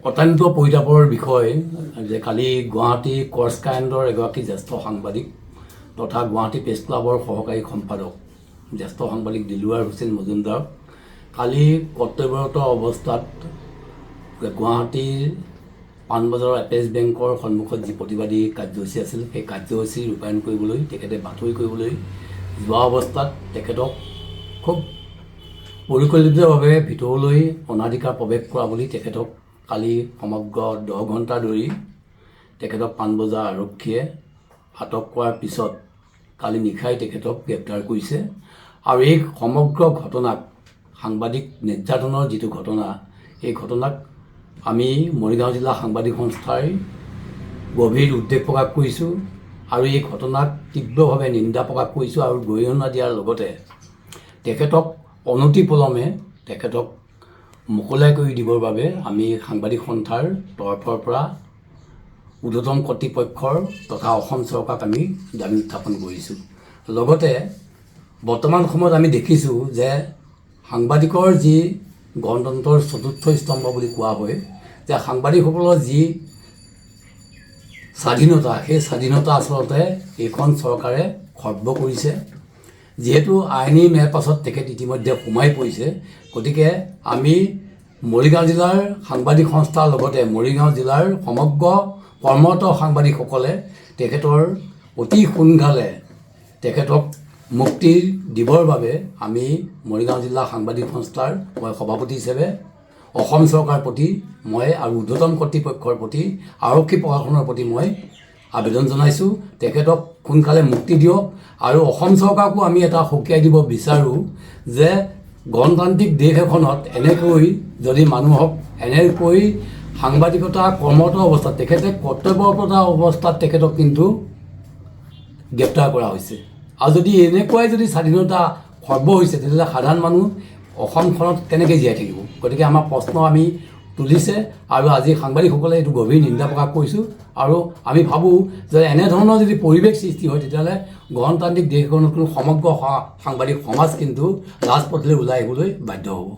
অত্যন্ত পৰিতাপৰ বিষয় যে কালি গুৱাহাটী কৰ্চ কাৰেণ্টৰ এগৰাকী জ্যেষ্ঠ সাংবাদিক তথা গুৱাহাটী প্ৰেছ ক্লাবৰ সহকাৰী সম্পাদক জ্যেষ্ঠ সাংবাদিক দিলৱাৰ হুছেইন মজুমদাৰক কালি কৰ্তব্যৰত অৱস্থাত গুৱাহাটীৰ পাণবজাৰৰ এপেক্স বেংকৰ সন্মুখত যি প্ৰতিবাদী কাৰ্যসূচী আছিল সেই কাৰ্যসূচী ৰূপায়ণ কৰিবলৈ তেখেতে বাতৰি কৰিবলৈ যোৱা অৱস্থাত তেখেতক খুব পৰিকল্পিতভাৱে ভিতৰলৈ অনাধিকাৰ প্ৰৱেশ কৰা বুলি তেখেতক কালি সমগ্ৰ 10 ঘণ্টা ধৰি তেখেতক পাণবজাৰ আৰক্ষীয়ে আটক কৰাৰ পিছত কালি নিশাই তেখেতক গ্ৰেপ্তাৰ কৰিছে আৰু এই সমগ্ৰ ঘটনাক সাংবাদিক নিৰ্যাতনৰ যিটো ঘটনা এই ঘটনাক আমি মৰিগাঁও জিলা সাংবাদিক সংস্থাই গভীৰ উদ্বেগ প্ৰকাশ কৰিছোঁ আৰু এই ঘটনাক তীব্ৰভাৱে নিন্দা প্ৰকাশ কৰিছোঁ আৰু গৰিহণা দিয়াৰ লগতে তেখেতক অনতিপলমে তেখেতক মুকলাই কৰি দিবৰ বাবে আমি সাংবাদিক সন্থাৰ তৰফৰ পৰা ঊৰ্ধ্বতন কৰ্তৃপক্ষৰ তথা অসম চৰকাৰক আমি দাবী উত্থাপন কৰিছোঁ। লগতে বৰ্তমান সময়ত আমি দেখিছোঁ যে সাংবাদিকৰ যি গণতন্ত্ৰৰ চতুৰ্থ স্তম্ভ বুলি কোৱা হয় যে সাংবাদিকসকলৰ যি স্বাধীনতা সেই স্বাধীনতা আচলতে এইখন চৰকাৰে খৰ্ব কৰিছে। যিহেতু আইনী মেৰপাছত তেখেত ইতিমধ্যে সোমাই পৰিছে, গতিকে আমি মৰিগাঁও জিলাৰ সাংবাদিক সংস্থাৰ লগতে মৰিগাঁও জিলাৰ সমগ্ৰ কৰ্মৰত সাংবাদিকসকলে তেখেতৰ অতি সোনকালে তেখেতক মুক্তি দিবৰ বাবে আমি মৰিগাঁও জিলা সাংবাদিক সংস্থাৰ মই সভাপতি হিচাপে অসম চৰকাৰৰ প্ৰতি মই আৰু ঊৰ্ধ্বতন কৰ্তৃপক্ষৰ প্ৰতি আৰক্ষী প্ৰশাসনৰ প্ৰতি মই আবেদন জনাইছোঁ তেখেতক সোনকালে মুক্তি দিয়ক আৰু অসম চৰকাৰকো আমি এটা সকীয়াই দিব বিচাৰোঁ যে গণতান্ত্ৰিক দেশ এখনত এনেকৈ যদি মানুহক এনেকৈ সাংবাদিকতা কৰ্মৰত অৱস্থাত তেখেতে কৰ্তব্যৰত অৱস্থাত তেখেতক কিন্তু গ্ৰেপ্তাৰ কৰা হৈছে আৰু যদি এনেকুৱাই যদি স্বাধীনতা খৰ্ব হৈছে তেতিয়াহ'লে সাধাৰণ মানুহ অসমখনত কেনেকৈ জীয়াই থাকিব। গতিকে আমাৰ প্ৰশ্ন আমি তুলিছে আৰু আজি সাংবাদিকসকলে এইটো গভীৰ নিন্দা প্ৰকাশ কৰিছোঁ আৰু আমি ভাবোঁ যে এনেধৰণৰ যদি পৰিৱেশ সৃষ্টি হয় তেতিয়াহ'লে গণতান্ত্ৰিক দেশখনত সমগ্ৰ সাংবাদিক সমাজ কিন্তু ৰাজপথলৈ ওলাই আহিবলৈ বাধ্য হ'ব।